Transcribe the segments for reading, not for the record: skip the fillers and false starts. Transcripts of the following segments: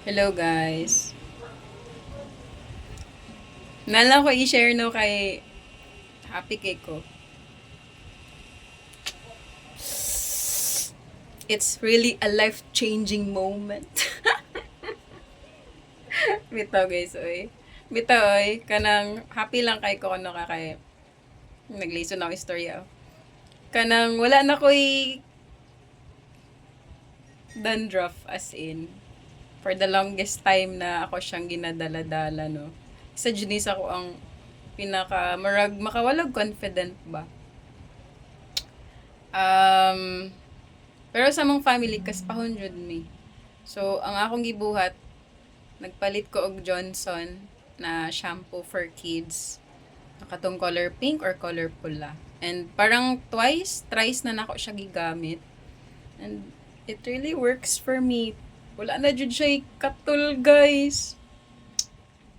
Hello guys. Nala ko i-share no kay Happy Cake ko. It's really a life-changing moment. Bitaw guys, oy. Bitaw oy, kanang happy lang kay ko ano ka kay naglison ako istorya. Kanang wala na ko'y dandruff as in. For the longest time na ako siyang ginadala-dala no. Isa Janice ako ang pinaka makawalag confident ba. Um, pero sa mong family kas pahon jud mi. So ang akong gibuhat nagpalit ko og Johnson na shampoo for kids. Nakatong color pink or color pula. And parang thrice na nako siya gigamit. And it really works for me. Wala na jud siya katul guys.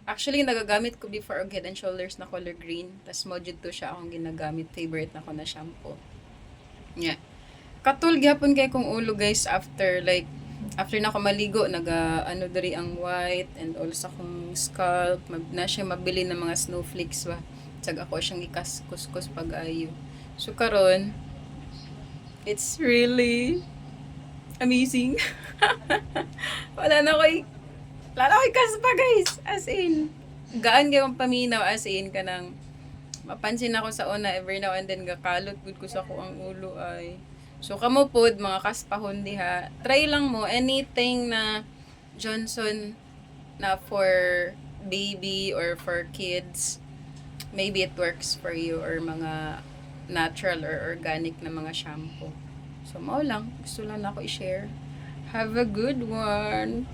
Actually, nagagamit ko before og Head and Shoulders na color green. Tas mo jud to siya akong ginagamit. Favorite na ko na shampoo. Yeah. Katul gyapon kay kong ulo guys after na ako maligo ano diri ang white and also akong scalp na siya mabili ng mga snowflakes ba. Tsag ako siyang ikas-kuskus pag-ayo. So karon it's really amazing. wala na ko'y kas pa guys. As in gaan gyud ang paminaw as in kanang mapansin ako sa una every now and then gakalot gud ko sa ko ang ulo ay. So kamo pod mga kaspahon diha, try lang mo anything na Johnson na for baby or for kids. Maybe it works for you or mga natural or organic na mga shampoo. So mao lang, gusto lang ako i-share. Have a good one.